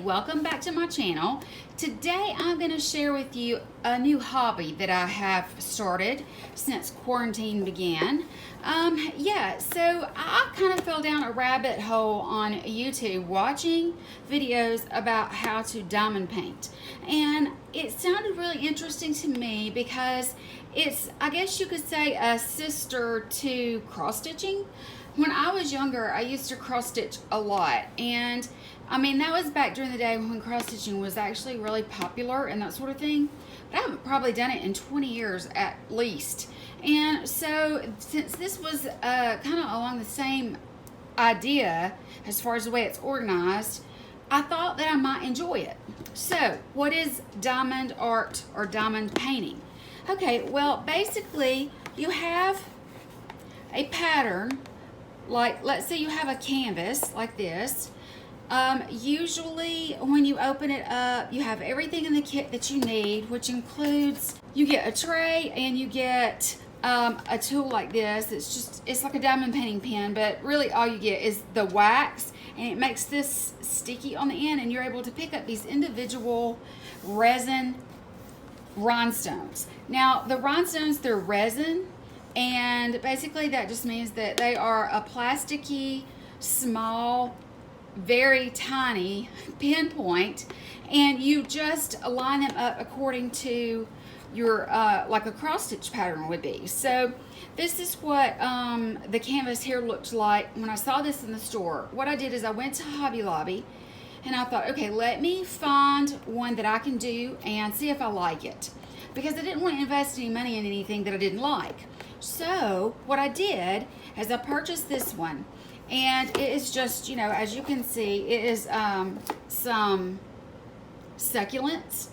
welcome back to my channel. Today I'm going to share with you a new hobby that I have started since quarantine began. So I kind of fell down a rabbit hole on YouTube watching videos about how to diamond paint, and it sounded really interesting to me because it's, I guess you could say, a sister to cross stitching. When I was younger, I used to cross stitch a lot, and I mean, that was back during the day when cross stitching was actually really popular and that sort of thing. But I haven't probably done it in 20 years at least. And so since this was kind of along the same idea as far as the way it's organized, I thought that I might enjoy it. So what is diamond art or diamond painting? Okay, well, basically you have a pattern, like let's say you have a canvas like this. Usually when you open it up, you have everything in the kit that you need, which includes, you get a tray and you get a tool like this. It's like a diamond painting pen, but really all you get is the wax, and it makes this sticky on the end, and you're able to pick up these individual resin rhinestones. Now the rhinestones, they're resin, and basically that just means that they are a plasticky, small, very tiny pinpoint, and you just line them up according to your like a cross stitch pattern would be. So this is what the canvas here looked like when I saw this in the store. What I did is I went to Hobby Lobby and I thought, okay, let me find one that I can do and see if I like it, because I didn't want to invest any money in anything that I didn't like. So what I did is I purchased this one. And it is just, you know, as you can see, it is some succulents.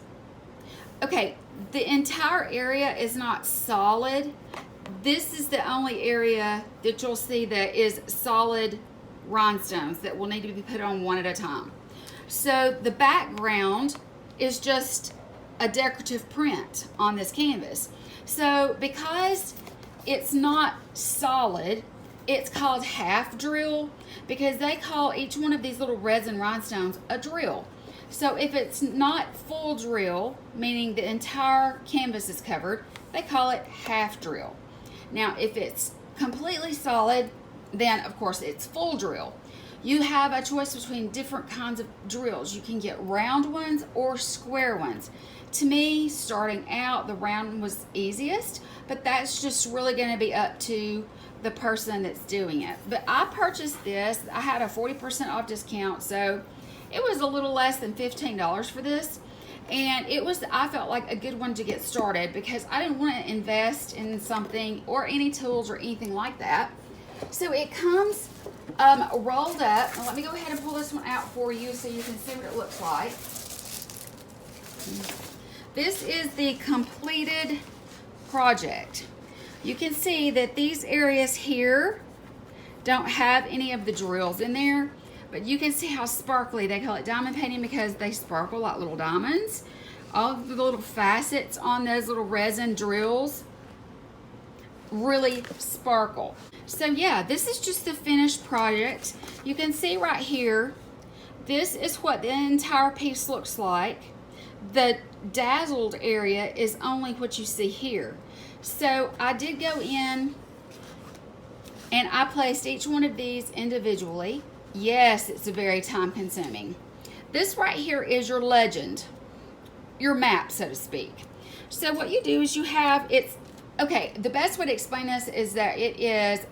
Okay, the entire area is not solid. This is the only area that you'll see that is solid rhinestones that will need to be put on one at a time. So the background is just a decorative print on this canvas. So because it's not solid, it's called half drill, because they call each one of these little resin rhinestones a drill. So if it's not full drill, meaning the entire canvas is covered, they call it half drill. Now if it's completely solid, then of course it's full drill. You have a choice between different kinds of drills. You can get round ones or square ones. To me, starting out, the round one was easiest, but that's just really going to be up to the person that's doing it. But I purchased this. I had a 40% off discount, so it was a little less than $15 for this, and it was, I felt like, a good one to get started because I didn't want to invest in something or any tools or anything like that. So it comes rolled up. Now let me go ahead and pull this one out for you so you can see what it looks like. This is the completed project. You can see that these areas here don't have any of the drills in there, but you can see how sparkly. They call it diamond painting because they sparkle like little diamonds. All of the little facets on those little resin drills really sparkle. So yeah, this is just the finished project. You can see right here, this is what the entire piece looks like. The dazzled area is only what you see here. So I did go in and I placed each one of these individually. Yes, it's very time consuming. This right here is your legend, your map, so to speak. So what you do is you have, okay, the best way to explain this is that it is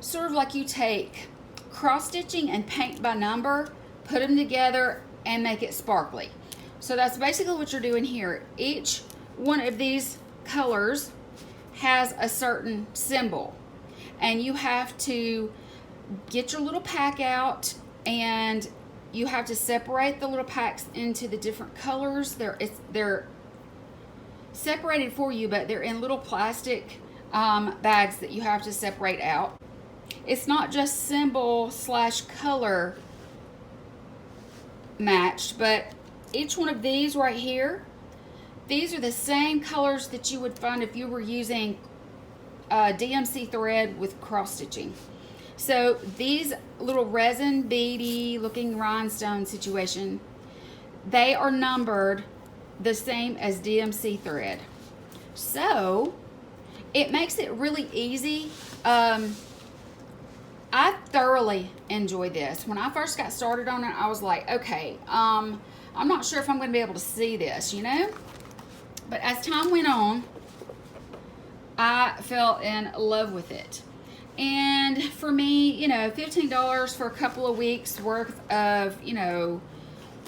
sort of like you take cross stitching and paint by number, put them together and make it sparkly. So that's basically what you're doing here. Each one of these colors has a certain symbol, and you have to get your little pack out and you have to separate the little packs into the different colors. They're separated for you, but they're in little plastic bags that you have to separate out. It's not just symbol / color matched, but each one of these right here, these are the same colors that you would find if you were using DMC thread with cross stitching. So these little resin beady looking rhinestone situation they are numbered the same as DMC thread. So it makes it really easy. I thoroughly enjoy this. When I first got started on it, I was like, okay, I'm not sure if I'm going to be able to see this, you know? But as time went on, I fell in love with it. And for me, you know, $15 for a couple of weeks worth of, you know,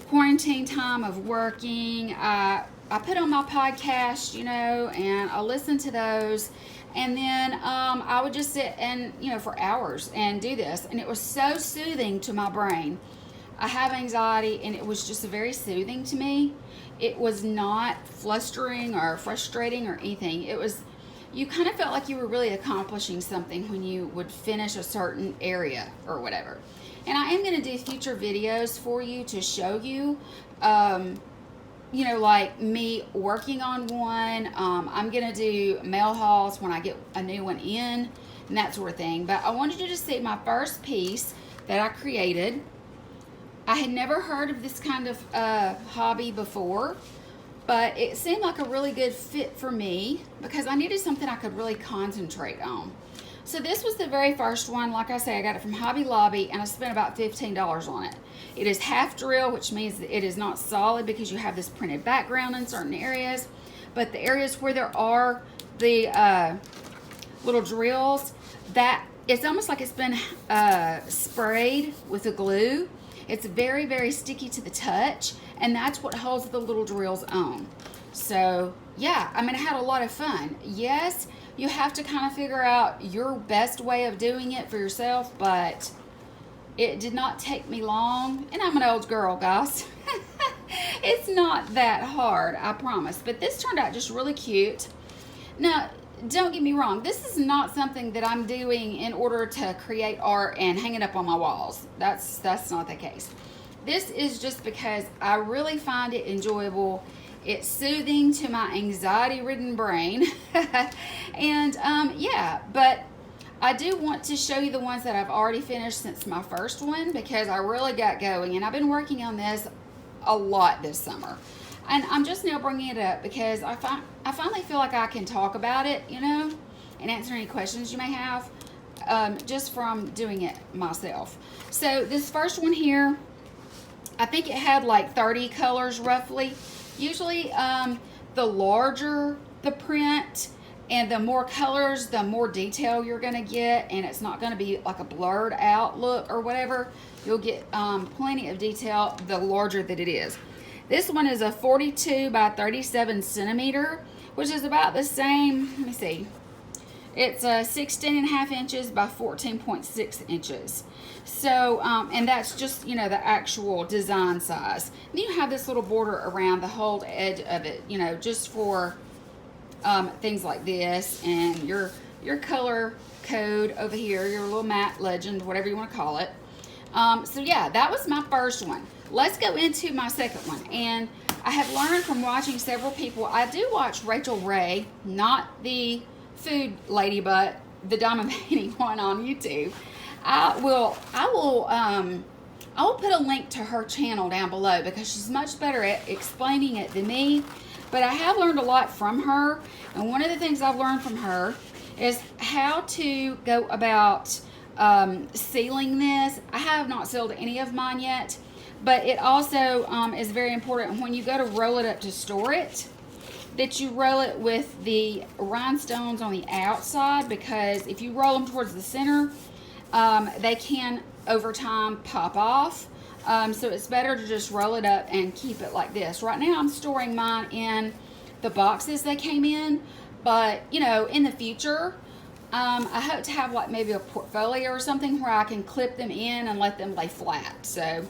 quarantine time of working. I put on my podcast, you know, and I listen to those. And then I would just sit and, you know, for hours and do this. And it was so soothing to my brain. I have anxiety, and it was just very soothing to me. It was not flustering or frustrating or anything. It was, you kind of felt like you were really accomplishing something when you would finish a certain area or whatever. And I am going to do future videos for you to show you, you know, like me working on one. I'm going to do mail hauls when I get a new one in and that sort of thing. But I wanted you to see my first piece that I created. I had never heard of this kind of hobby before, but it seemed like a really good fit for me because I needed something I could really concentrate on. So this was the very first one. Like I say, I got it from Hobby Lobby, and I spent about $15 on it. It is half drill, which means that it is not solid because you have this printed background in certain areas. But the areas where there are the little drills, that it's almost like it's been sprayed with a glue. It's very, very sticky to the touch, and that's what holds the little drills on. So yeah, I mean, I had a lot of fun. Yes, you have to kind of figure out your best way of doing it for yourself, but it did not take me long. And I'm an old girl, guys. It's not that hard, I promise. But this turned out just really cute. Now, don't get me wrong. This is not something that I'm doing in order to create art and hang it up on my walls. That's not the case. This is just because I really find it enjoyable. It's soothing to my anxiety-ridden brain. And yeah, but I do want to show you the ones that I've already finished since my first one because I really got going, and I've been working on this a lot this summer. And I'm just now bringing it up because I finally feel like I can talk about it, you know, and answer any questions you may have just from doing it myself. So this first one here, I think it had like 30 colors roughly. Usually the larger the print and the more colors, the more detail you're going to get, and it's not going to be like a blurred out look or whatever. You'll get plenty of detail the larger that it is. This one is a 42 by 37 centimeter, which is about the same. Let me see. It's 16.5 inches by 14.6 inches. So, and that's just, you know, the actual design size. And you have this little border around the whole edge of it, you know, just for things like this, and your color code over here, your little matte legend, whatever you want to call it. So yeah, that was my first one. Let's go into my second one. And I have learned from watching several people. I do watch Rachel Ray, not the food lady, but the diamond painting one on YouTube. I will put a link to her channel down below because she's much better at explaining it than me. But I have learned a lot from her, and one of the things I've learned from her is how to go about sealing this. I have not sealed any of mine yet, but it also is very important when you go to roll it up to store it, that you roll it with the rhinestones on the outside, because if you roll them towards the center, they can over time pop off. So it's better to just roll it up and keep it like this. Right now I'm storing mine in the boxes they came in, but you know, in the future, I hope to have like maybe a portfolio or something where I can clip them in and let them lay flat. So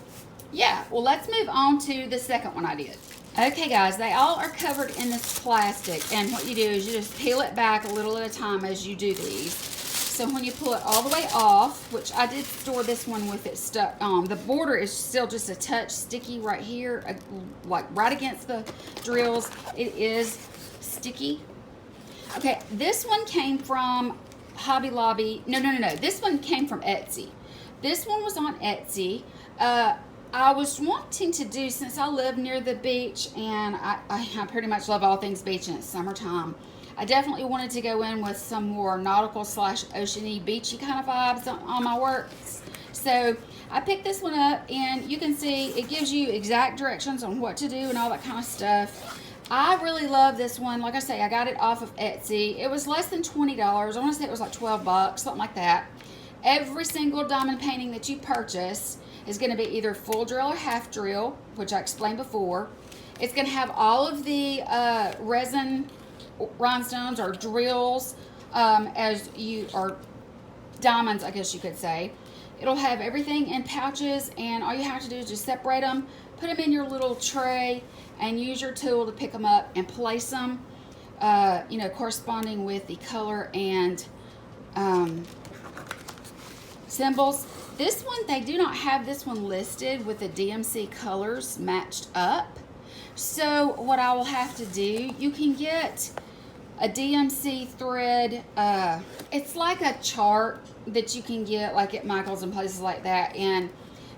yeah, well, let's move on to the second one I did. Okay guys, they all are covered in this plastic, and what you do is you just peel it back a little at a time as you do these. So when you pull it all the way off, which I did store this one with it stuck on, the border is still just a touch sticky right here, like right against the drills. It is sticky. Okay, this one came from Hobby Lobby. No. This one came from Etsy. This one was on Etsy. I was wanting to do, since I live near the beach and I pretty much love all things beach and it's summertime, I definitely wanted to go in with some more nautical / oceany beachy kind of vibes on my works. So I picked this one up, and you can see it gives you exact directions on what to do and all that kind of stuff. I really love this one. Like I say, I got it off of Etsy. It was less than $20. I want to say it was like 12 bucks, something like that. Every single diamond painting that you purchase is going to be either full drill or half drill, which I explained before. It's going to have all of the resin rhinestones or drills or diamonds, I guess you could say. It'll have everything in pouches, and all you have to do is just separate them, put them in your little tray, and use your tool to pick them up and place them, corresponding with the color and symbols. This one, they do not have this one listed with the DMC colors matched up. So what I will have to do, you can get a DMC thread. It's like a chart that you can get like at Michael's and places like that, and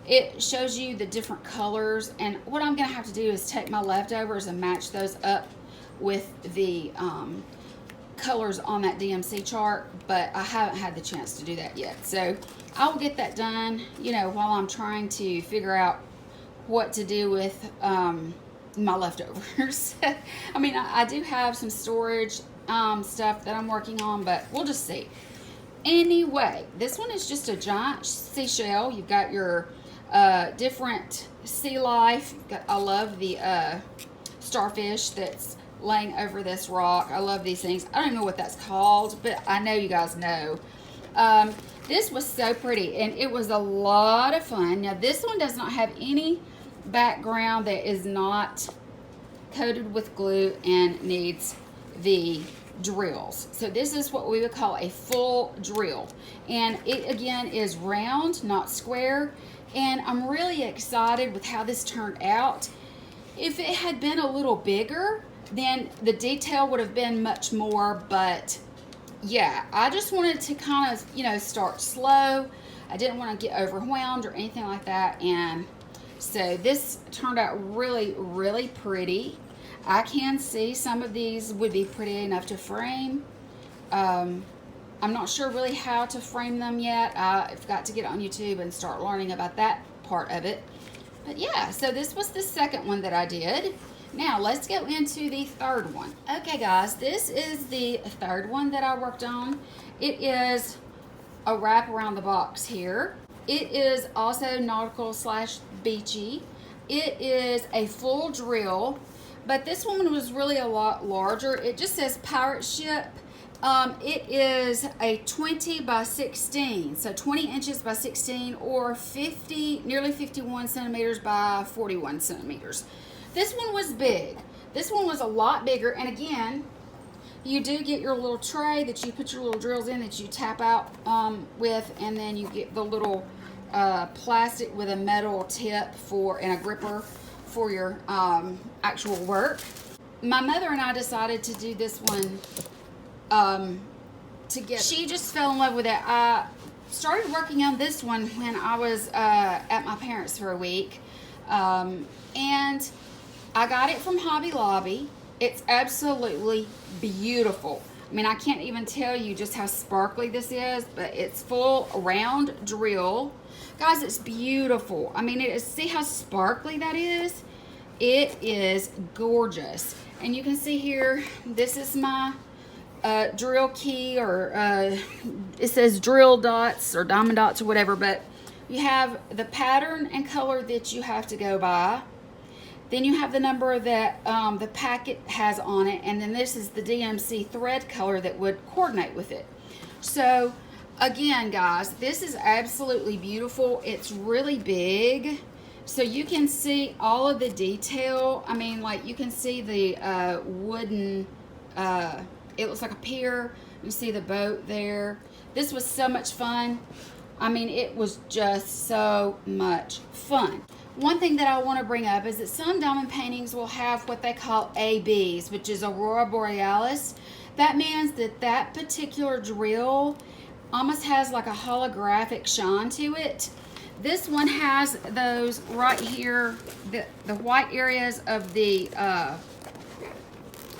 it shows you the different colors. And what I'm gonna have to do is take my leftovers and match those up with the colors on that DMC chart, but I haven't had the chance to do that yet. So I will get that done, while I'm trying to figure out what to do with my leftovers. I mean, I do have some storage stuff that I'm working on, but we'll just see. Anyway, this one is just a giant seashell. You've got your different sea life. I love the starfish that's laying over this rock. I love these things. I don't even know what that's called, but I know you guys know. This was so pretty, and it was a lot of fun. Now, this one does not have any background that is not coated with glue and needs the drills. So this is what we would call a full drill, and it again is round, not square, and I'm really excited with how this turned out. If it had been a little bigger, then the detail would have been much more, but yeah, I just wanted to kind of start slow. I didn't want to get overwhelmed or anything like that, and so this turned out really, really pretty. I can see some of these would be pretty enough to frame. I'm not sure really how to frame them yet. I've got to get on YouTube and start learning about that part of it. But yeah, so this was the second one that I did. Now let's go into the third one. Okay guys, this is the third one that I worked on. It is a wrap around the box here. It is also nautical / beachy. It is a full drill, but this one was really a lot larger. It just says pirate ship. It is a 20 by 16, so 20 inches by 16, or nearly 51 centimeters by 41 centimeters. This one was big. This one was a lot bigger, and again, you do get your little tray that you put your little drills in that you tap out with, and then you get the little plastic with a metal tip and a gripper for your actual work. My mother and I decided to do this one together. She just fell in love with it. I started working on this one when I was at my parents' for a week, and I got it from Hobby Lobby. It's absolutely beautiful. I mean, I can't even tell you just how sparkly this is, but it's full round drill. Guys, it's beautiful. I mean, see how sparkly that is? It is gorgeous. And you can see here, this is my drill key, or it says drill dots or diamond dots or whatever, but you have the pattern and color that you have to go by. Then you have the number that the packet has on it, and then this is the DMC thread color that would coordinate with it. So again, guys, this is absolutely beautiful. It's really big, so you can see all of the detail. I mean, like, you can see the wooden, it looks like a pier. You see the boat there. This was so much fun. I mean, it was just so much fun. One thing that I want to bring up is that some diamond paintings will have what they call ABs, which is Aurora Borealis. That means that that particular drill almost has like a holographic shine to it. This one has those right here, the white areas of the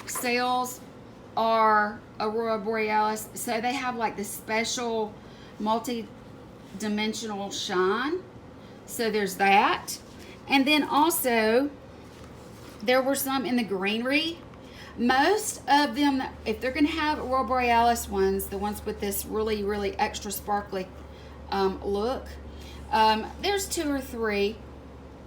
sails are Aurora Borealis, so they have like this special multi-dimensional shine. So there's that. And then also there were some in the greenery. Most of them, if they're going to have Aurora Borealis ones, the ones with this really, really extra sparkly look, there's 2 or 3.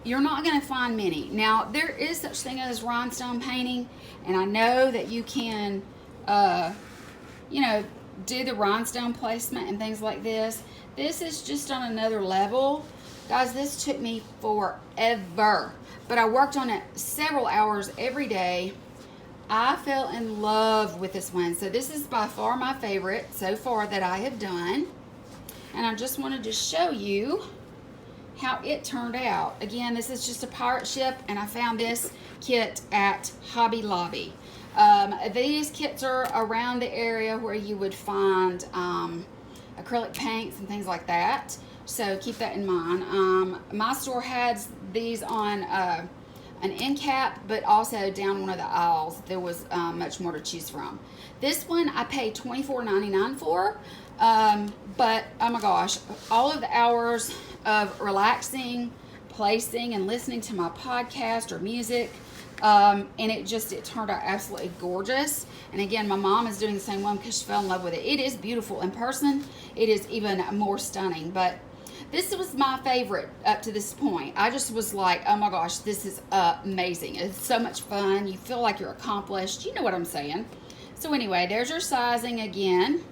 You're not going to find many. Now, there is such thing as rhinestone painting, and I know that you can, you know, do the rhinestone placement and things like this. This is just on another level. Guys, this took me forever, but I worked on it several hours every day. I fell in love with this one. So this is by far my favorite so far that I have done. And I just wanted to show you how it turned out. Again, this is just a pirate ship, and I found this kit at Hobby Lobby. These kits are around the area where you would find acrylic paints and things like that. So keep that in mind. My store has these on an end cap, but also down one of the aisles there was much more to choose from. This one I paid $24.99 for, but oh my gosh, all of the hours of relaxing, placing, and listening to my podcast or music, and it turned out absolutely gorgeous. And again, my mom is doing the same one because she fell in love with it. It is beautiful in person. It is even more stunning, but this was my favorite up to this point. I just was like, oh my gosh, this is amazing. It's so much fun. You feel like you're accomplished. You know what I'm saying. So anyway, there's your sizing again,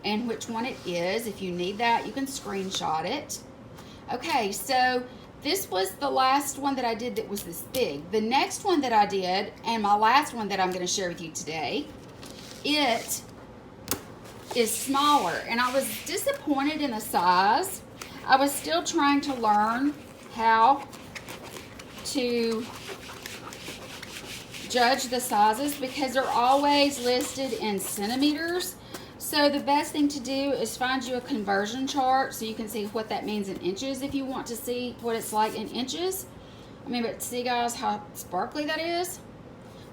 and which one it is. If you need that, you can screenshot it. Okay, so this was the last one that I did that was this big. The next one that I did, and my last one that I'm going to share with you today, it is smaller, and I was disappointed in the size. I was still trying to learn how to judge the sizes because they're always listed in centimeters. So the best thing to do is find you a conversion chart so you can see what that means in inches if you want to see what it's like in inches. I mean, but see guys how sparkly that is?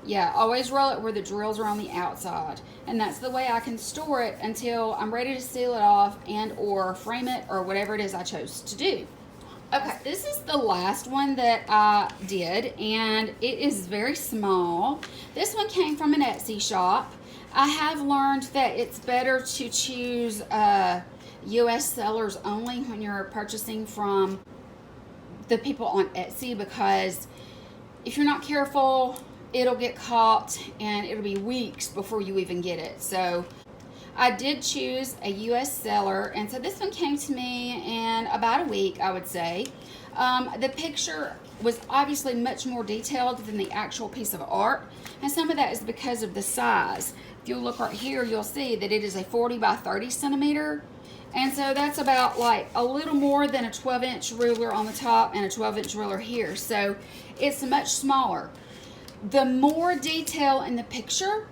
Yeah, always roll it where the drills are on the outside. And that's the way I can store it until I'm ready to seal it off and or frame it or whatever it is I chose to do. Okay, this is the last one that I did, and it is very small. This one came from an Etsy shop. I have learned that it's better to choose US sellers only when you're purchasing from the people on Etsy, because if you're not careful, it'll get caught and it'll be weeks before you even get it. So I did choose a US seller, and so this one came to me in about a week, I would say. The picture was obviously much more detailed than the actual piece of art, and some of that is because of the size. If you look right here, you'll see that it is a 40 by 30 centimeter, and so that's about like a little more than a 12-inch ruler on the top and a 12-inch ruler here. So it's much smaller. The more detail in the picture,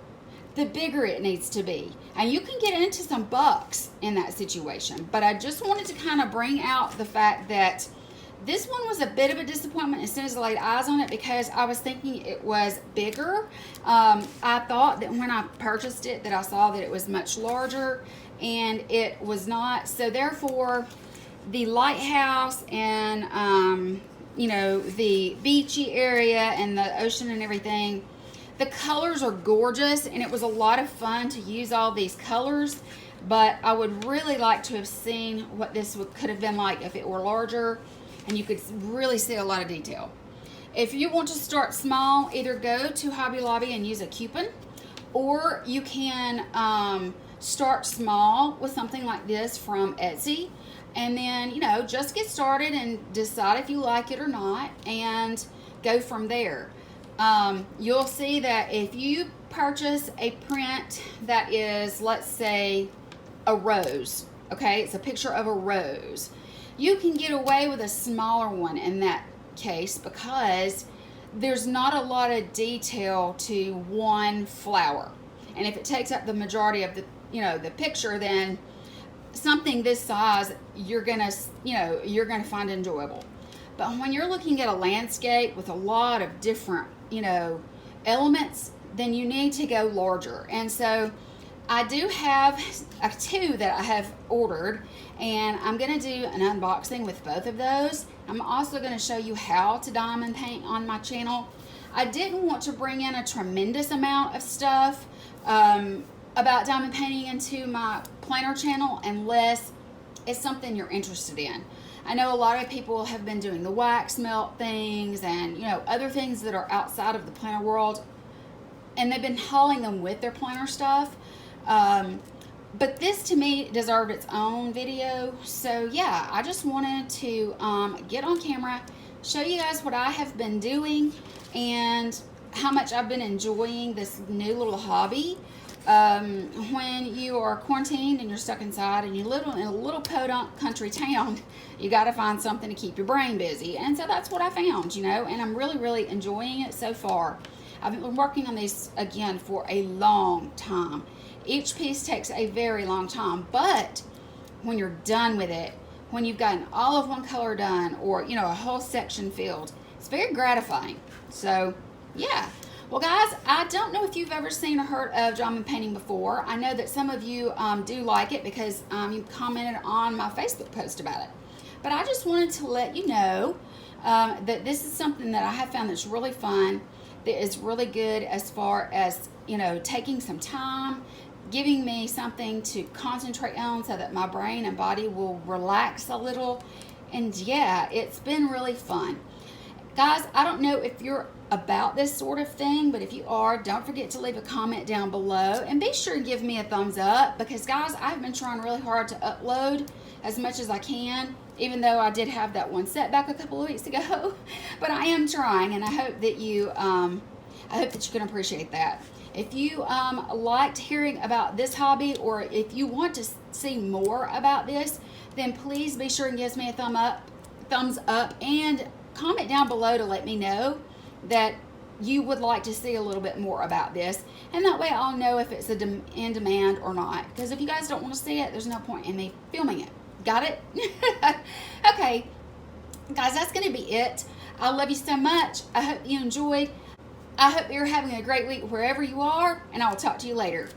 the bigger it needs to be. And you can get into some bucks in that situation. But I just wanted to kind of bring out the fact that this one was a bit of a disappointment as soon as I laid eyes on it, because I was thinking it was bigger. I thought that when I purchased it that I saw that it was much larger, and it was not. So therefore, the lighthouse and you know, the beachy area and the ocean and everything, the colors are gorgeous, and it was a lot of fun to use all these colors, but I would really like to have seen what this could have been like if it were larger and you could really see a lot of detail. If you want to start small, either go to Hobby Lobby and use a coupon, or you can start small with something like this from Etsy. And then, you know, just get started and decide if you like it or not and go from there. You'll see that if you purchase a print that is, let's say, a rose, okay, it's a picture of a rose, you can get away with a smaller one in that case because there's not a lot of detail to one flower. And if it takes up the majority of the, you know, the picture, then something this size, you're gonna find enjoyable. But when you're looking at a landscape with a lot of different, elements, then you need to go larger. And so I do have two that I have ordered, and I'm going to do an unboxing with both of those. I'm also going to show you how to diamond paint on my channel. I didn't want to bring in a tremendous amount of stuff about diamond painting into my planner channel unless it's something you're interested in. I know a lot of people have been doing the wax melt things and other things that are outside of the planner world, and they've been hauling them with their planner stuff. But this to me deserved its own video. So yeah, I just wanted to get on camera, show you guys what I have been doing and how much I've been enjoying this new little hobby. When you are quarantined and you're stuck inside and you live in a little podunk country town, you got to find something to keep your brain busy. And so that's what I found, and I'm really, really enjoying it so far. I've been working on these again for a long time. Each piece takes a very long time, but when you're done with it, when you've gotten all of one color done or, a whole section filled, it's very gratifying. So yeah. Well guys, I don't know if you've ever seen or heard of diamond painting before. I know that some of you do like it because you commented on my Facebook post about it. But I just wanted to let you know that this is something that I have found that's really fun, that is really good as far as, taking some time, giving me something to concentrate on so that my brain and body will relax a little. And yeah, it's been really fun. Guys, I don't know if you're about this sort of thing, but if you are, don't forget to leave a comment down below and be sure to give me a thumbs up, because guys, I've been trying really hard to upload as much as I can, even though I did have that one setback a couple of weeks ago. But I am trying, and I hope that you can appreciate that. If you liked hearing about this hobby, or if you want to see more about this, then please be sure and give me a thumbs up and comment down below to let me know that you would like to see a little bit more about this, and that way I'll know if it's in demand or not, because if you guys don't want to see it, there's no point in me filming it. Got it? Okay guys, that's gonna be it. I love you so much. I hope you enjoyed. I hope you're having a great week wherever you are, and I will talk to you later.